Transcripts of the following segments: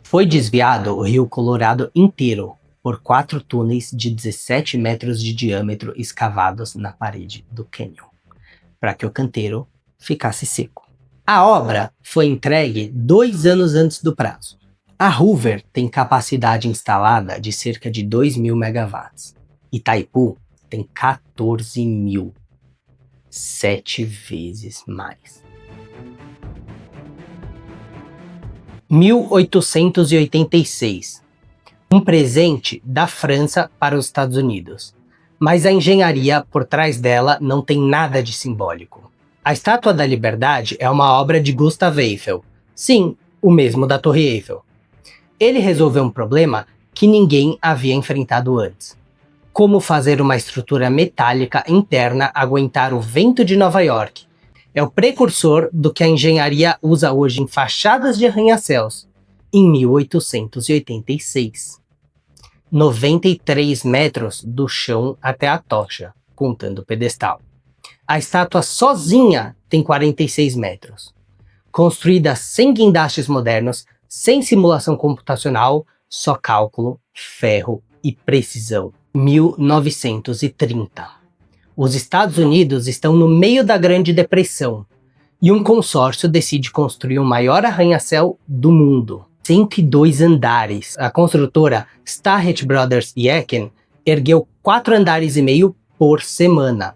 Foi desviado o Rio Colorado inteiro por 4 túneis de 17 metros de diâmetro escavados na parede do cânion, para que o canteiro ficasse seco. A obra foi entregue 2 anos antes do prazo. A Hoover tem capacidade instalada de cerca de 2.000 megawatts. Itaipu tem 14.000, 7 vezes mais. 1886. Um presente da França para os Estados Unidos. Mas a engenharia por trás dela não tem nada de simbólico. A Estátua da Liberdade é uma obra de Gustav Eiffel. Sim, o mesmo da Torre Eiffel. Ele resolveu um problema que ninguém havia enfrentado antes. Como fazer uma estrutura metálica interna aguentar o vento de Nova York. É o precursor do que a engenharia usa hoje em fachadas de arranha-céus, em 1886. 93 metros do chão até a tocha, contando o pedestal. A estátua sozinha tem 46 metros. Construída sem guindastes modernos, sem simulação computacional, só cálculo, ferro e precisão. 1930. Os Estados Unidos estão no meio da Grande Depressão e um consórcio decide construir o maior arranha-céu do mundo. 102 andares. A construtora Starrett Brothers Yakin ergueu 4 andares e meio por semana.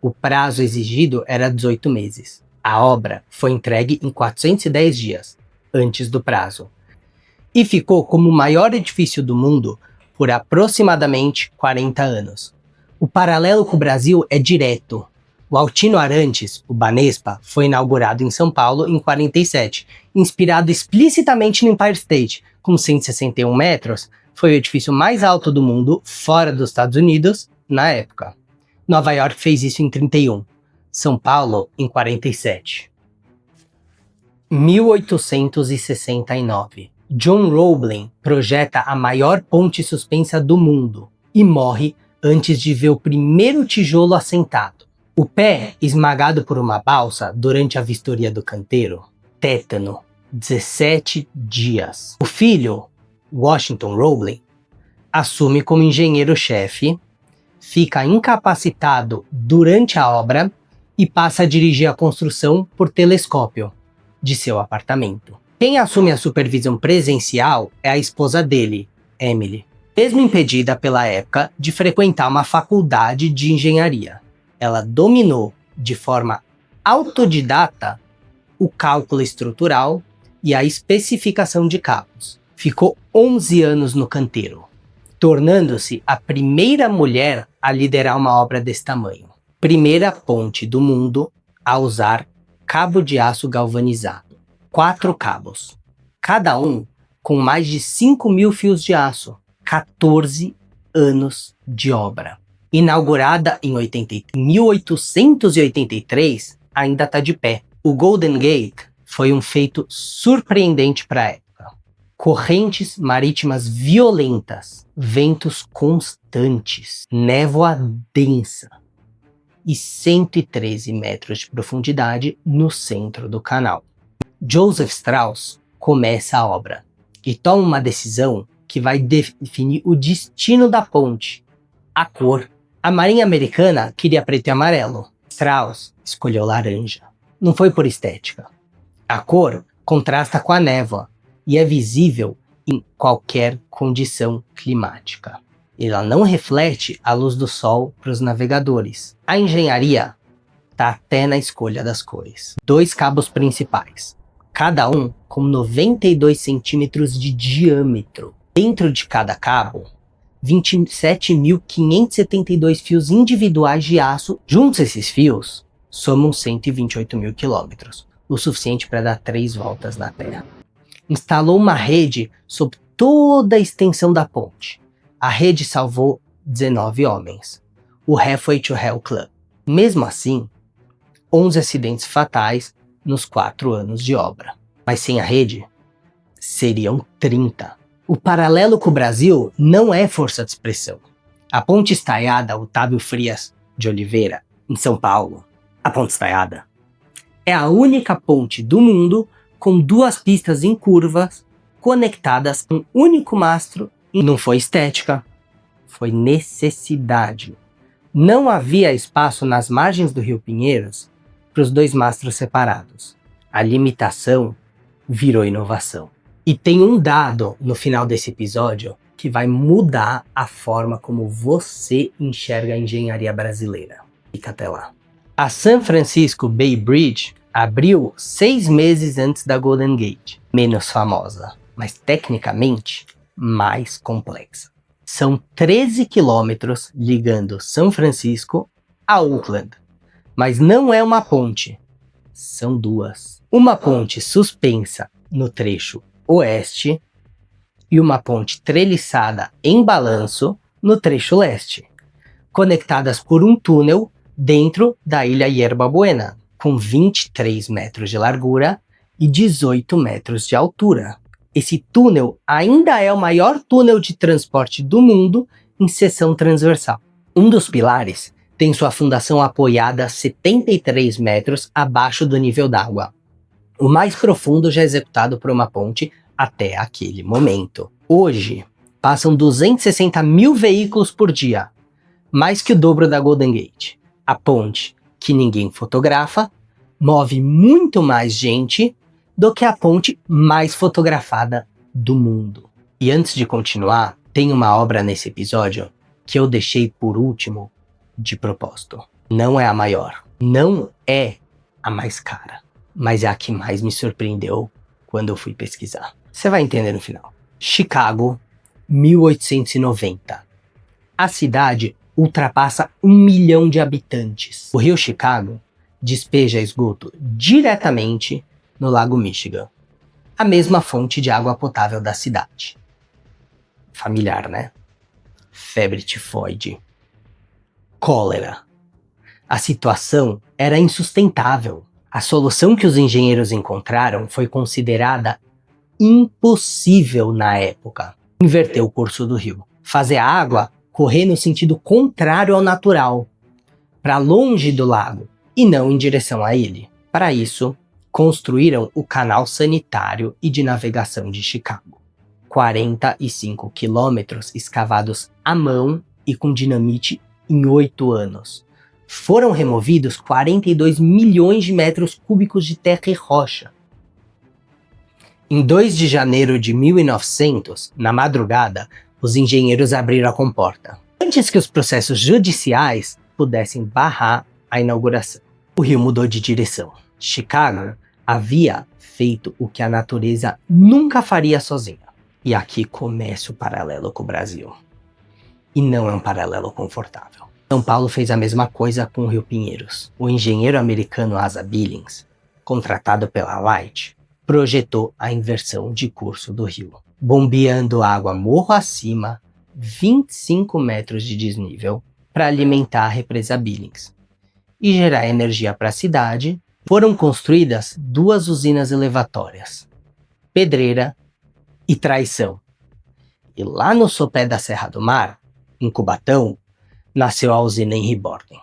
O prazo exigido era 18 meses. A obra foi entregue em 410 dias, antes do prazo, e ficou como o maior edifício do mundo por aproximadamente 40 anos. O paralelo com o Brasil é direto. O Altino Arantes, o Banespa, foi inaugurado em São Paulo em 47, inspirado explicitamente no Empire State. Com 161 metros, foi o edifício mais alto do mundo, fora dos Estados Unidos, na época. Nova York fez isso em 31, São Paulo em 47. 1869. John Roebling projeta a maior ponte suspensa do mundo e morre antes de ver o primeiro tijolo assentado. O pé esmagado por uma balsa durante a vistoria do canteiro. Tétano, 17 dias. O filho, Washington Roebling, assume como engenheiro-chefe, fica incapacitado durante a obra e passa a dirigir a construção por telescópio de seu apartamento. Quem assume a supervisão presencial é a esposa dele, Emily, mesmo impedida pela época de frequentar uma faculdade de engenharia. Ela dominou de forma autodidata o cálculo estrutural e a especificação de cabos. Ficou 11 anos no canteiro, tornando-se a primeira mulher a liderar uma obra desse tamanho. Primeira ponte do mundo a usar cabo de aço galvanizado. 4 cabos, cada um com mais de 5.000 fios de aço. 14 anos de obra. Inaugurada em 1883, ainda está de pé. O Golden Gate foi um feito surpreendente para a época. Correntes marítimas violentas, ventos constantes, névoa densa e 113 metros de profundidade no centro do canal. Joseph Strauss começa a obra e toma uma decisão que vai definir o destino da ponte, a cor. A Marinha Americana queria preto e amarelo. Strauss escolheu laranja. Não foi por estética. A cor contrasta com a névoa e é visível em qualquer condição climática. Ela não reflete a luz do sol para os navegadores. A engenharia está até na escolha das cores. 2 cabos principais, cada um com 92 centímetros de diâmetro. Dentro de cada cabo, 27.572 fios individuais de aço. Juntos esses fios, somam 128.000 quilômetros, o suficiente para dar 3 voltas na Terra. Instalou uma rede sob toda a extensão da ponte. A rede salvou 19 homens. O Halfway to Hell Club. Mesmo assim, 11 acidentes fatais nos 4 anos de obra. Mas sem a rede, seriam 30. O paralelo com o Brasil não é força de expressão. A ponte estaiada Otávio Frias de Oliveira, em São Paulo, a ponte estaiada, é a única ponte do mundo com 2 pistas em curvas conectadas em um único mastro. E não foi estética, foi necessidade. Não havia espaço nas margens do Rio Pinheiros para os dois mastros separados. A limitação virou inovação. E tem um dado no final desse episódio que vai mudar a forma como você enxerga a engenharia brasileira. Fica até lá. A San Francisco Bay Bridge abriu 6 meses antes da Golden Gate. Menos famosa, mas tecnicamente mais complexa. São 13 quilômetros ligando São Francisco a Oakland. Mas não é uma ponte, são duas. Uma ponte suspensa no trecho oeste e uma ponte treliçada em balanço no trecho leste, conectadas por um túnel dentro da ilha Yerba Buena, com 23 metros de largura e 18 metros de altura. Esse túnel ainda é o maior túnel de transporte do mundo em seção transversal. Um dos pilares tem sua fundação apoiada a 73 metros abaixo do nível d'água, o mais profundo já executado por uma ponte até aquele momento. Hoje, passam 260 mil veículos por dia, mais que o dobro da Golden Gate. A ponte, que ninguém fotografa, move muito mais gente do que a ponte mais fotografada do mundo. E antes de continuar, tem uma obra nesse episódio que eu deixei por último de propósito. Não é a maior, não é a mais cara, mas é a que mais me surpreendeu quando eu fui pesquisar. Você vai entender no final. Chicago, 1890. A cidade ultrapassa 1 milhão de habitantes. O rio Chicago despeja esgoto diretamente no Lago Michigan, a mesma fonte de água potável da cidade. Familiar, né? Febre tifoide. Cólera. A situação era insustentável. A solução que os engenheiros encontraram foi considerada impossível na época. Inverter o curso do rio. Fazer a água correr no sentido contrário ao natural, para longe do lago e não em direção a ele. Para isso, construíram o canal sanitário e de navegação de Chicago. 45 quilômetros escavados à mão e com dinamite em 8 anos. Foram removidos 42 milhões de metros cúbicos de terra e rocha. Em 2 de janeiro de 1900, na madrugada, os engenheiros abriram a comporta, antes que os processos judiciais pudessem barrar a inauguração. O rio mudou de direção. Chicago havia feito o que a natureza nunca faria sozinha. E aqui começa o paralelo com o Brasil. E não é um paralelo confortável. São Paulo fez a mesma coisa com o Rio Pinheiros. O engenheiro americano Asa Billings, contratado pela Light, projetou a inversão de curso do rio, bombeando água morro acima, 25 metros de desnível, para alimentar a represa Billings e gerar energia para a cidade. Foram construídas 2 usinas elevatórias, Pedreira e Traição. E lá no sopé da Serra do Mar, em Cubatão, nasceu a usina Henry Borden,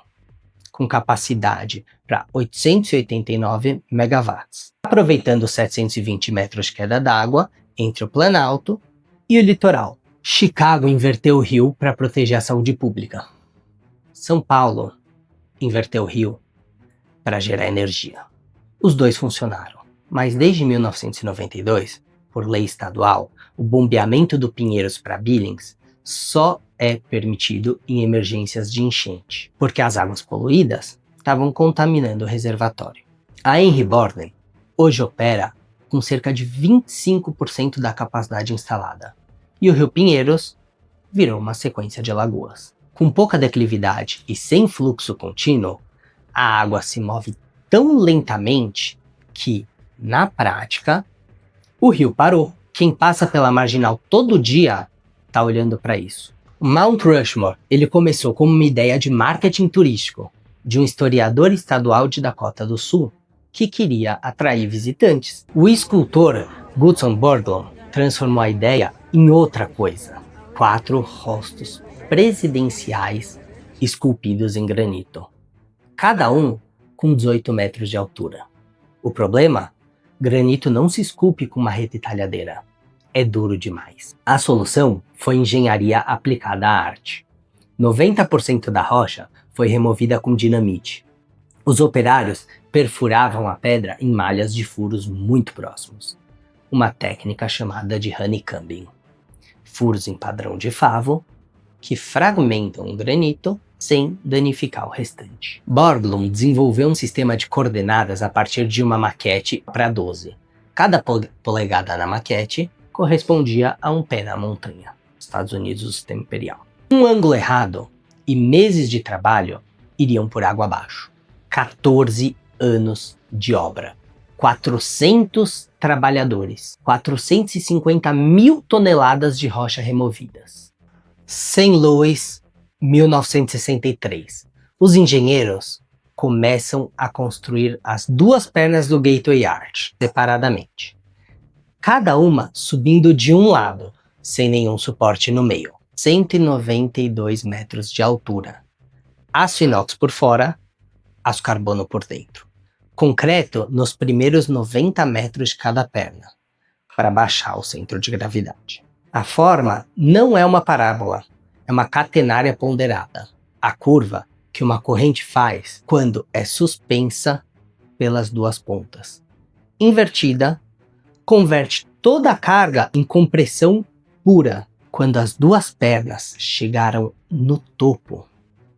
com capacidade para 889 megawatts, aproveitando 720 metros de queda d'água entre o Planalto e o litoral. Chicago inverteu o rio para proteger a saúde pública. São Paulo inverteu o rio para gerar energia. Os dois funcionaram, mas desde 1992, por lei estadual, o bombeamento do Pinheiros para Billings só é permitido em emergências de enchente, porque as águas poluídas estavam contaminando o reservatório. A Henry Borden hoje opera com cerca de 25% da capacidade instalada, e o Rio Pinheiros virou uma sequência de lagoas. Com pouca declividade e sem fluxo contínuo, a água se move tão lentamente que, na prática, o rio parou. Quem passa pela marginal todo dia está olhando para isso. O Mount Rushmore, ele começou como uma ideia de marketing turístico de um historiador estadual de Dakota do Sul que queria atrair visitantes. O escultor Gutzon Borglum transformou a ideia em outra coisa: 4 rostos presidenciais esculpidos em granito, cada um com 18 metros de altura. O problema? Granito não se esculpe com uma retalhadeira. é duro demais. A solução foi engenharia aplicada à arte. 90% da rocha foi removida com dinamite. Os operários perfuravam a pedra em malhas de furos muito próximos, uma técnica chamada de honeycombing. Furos em padrão de favo que fragmentam o granito sem danificar o restante. Borglum desenvolveu um sistema de coordenadas a partir de uma maquete para 12. Cada polegada na maquete correspondia a um pé na montanha. Estados Unidos, o sistema imperial. Um ângulo errado e meses de trabalho iriam por água abaixo. 14 anos de obra. 400 trabalhadores. 450 mil toneladas de rocha removidas. St. Louis, 1963. Os engenheiros começam a construir as duas pernas do Gateway Arch, separadamente. Cada uma subindo de um lado, sem nenhum suporte no meio. 192 metros de altura. Aço inox por fora, aço carbono por dentro. Concreto nos primeiros 90 metros de cada perna, para baixar o centro de gravidade. A forma não é uma parábola, é uma catenária ponderada. A curva que uma corrente faz quando é suspensa pelas duas pontas. Invertida, converte toda a carga em compressão pura. Quando as duas pernas chegaram no topo,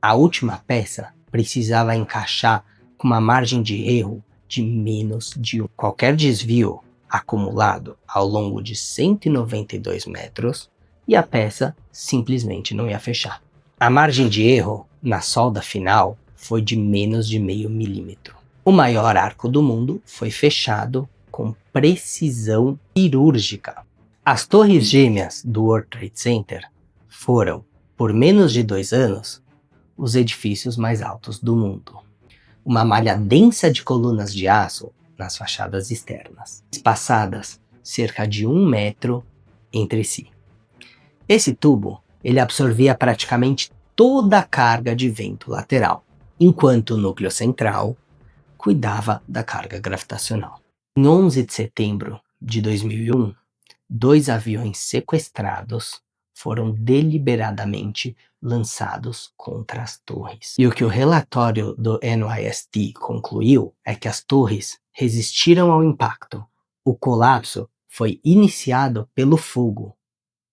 a última peça precisava encaixar com uma margem de erro de menos de 1. Qualquer desvio acumulado ao longo de 192 metros e a peça simplesmente não ia fechar. A margem de erro na solda final foi de menos de meio milímetro. O maior arco do mundo foi fechado com precisão cirúrgica. As torres gêmeas do World Trade Center foram, por menos de 2 anos, os edifícios mais altos do mundo. Uma malha densa de colunas de aço nas fachadas externas, espaçadas cerca de 1 metro entre si. Esse tubo ele absorvia praticamente toda a carga de vento lateral, enquanto o núcleo central cuidava da carga gravitacional. Em 11 de setembro de 2001, 2 aviões sequestrados foram deliberadamente lançados contra as torres. E o que o relatório do NIST concluiu é que as torres resistiram ao impacto. O colapso foi iniciado pelo fogo,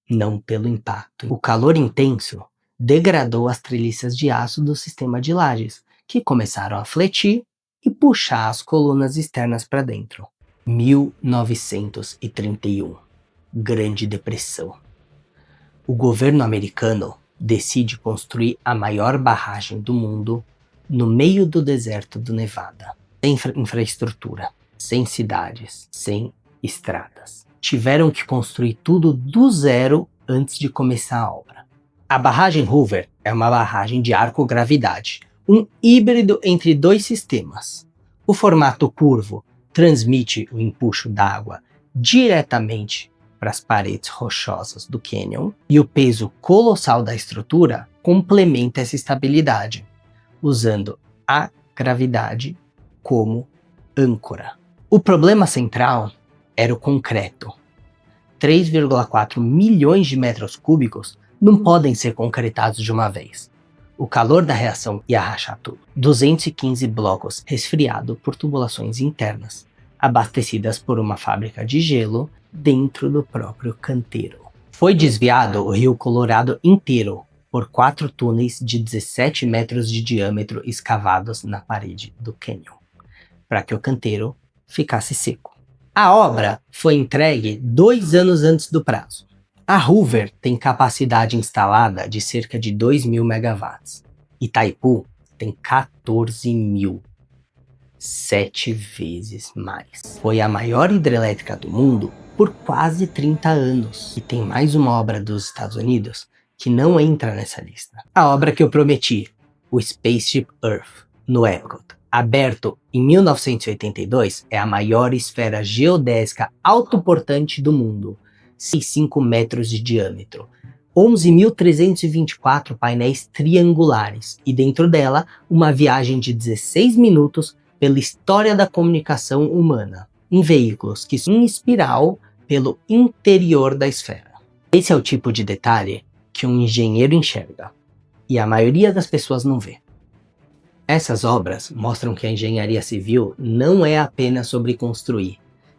não pelo impacto. O calor intenso degradou as treliças de aço do sistema de lajes, que começaram a fletir e puxar as colunas externas para dentro. 1931. Grande Depressão. O governo americano decide construir a maior barragem do mundo no meio do deserto do Nevada. Sem infraestrutura, sem cidades, sem estradas. Tiveram que construir tudo do zero antes de começar a obra. A barragem Hoover é uma barragem de arco-gravidade, um híbrido entre 2 sistemas. O formato curvo transmite o empuxo d'água diretamente para as paredes rochosas do cânion, e o peso colossal da estrutura complementa essa estabilidade, usando a gravidade como âncora. O problema central era o concreto. 3,4 milhões de metros cúbicos não podem ser concretados de uma vez. O calor da reação ia rachar tudo. 215 blocos resfriados por tubulações internas, abastecidas por uma fábrica de gelo dentro do próprio canteiro. Foi desviado o Rio Colorado inteiro por 4 túneis de 17 metros de diâmetro escavados na parede do cânion, para que o canteiro ficasse seco. A obra foi entregue 2 anos antes do prazo. A Hoover tem capacidade instalada de cerca de 2.000 megawatts. Itaipu tem 14.000. 7 vezes mais. Foi a maior hidrelétrica do mundo por quase 30 anos. E tem mais uma obra dos Estados Unidos que não entra nessa lista. A obra que eu prometi, o Spaceship Earth, no Epcot, aberto em 1982, é a maior esfera geodésica autoportante do mundo, 5 metros de diâmetro, 11.324 painéis triangulares e dentro dela uma viagem de 16 minutos pela história da comunicação humana, em veículos que em espiral pelo interior da esfera. Esse é o tipo de detalhe que um engenheiro enxerga, e a maioria das pessoas não vê. Essas obras mostram que a engenharia civil não é apenas sobre construir,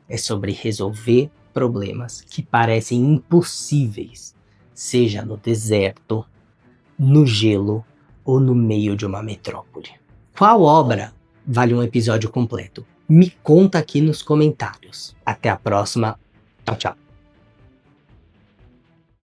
é sobre resolver problemas que parecem impossíveis, seja no deserto, no gelo ou no meio de uma metrópole. Qual obra vale um episódio completo? Me conta aqui nos comentários. Até a próxima. Tchau, tchau.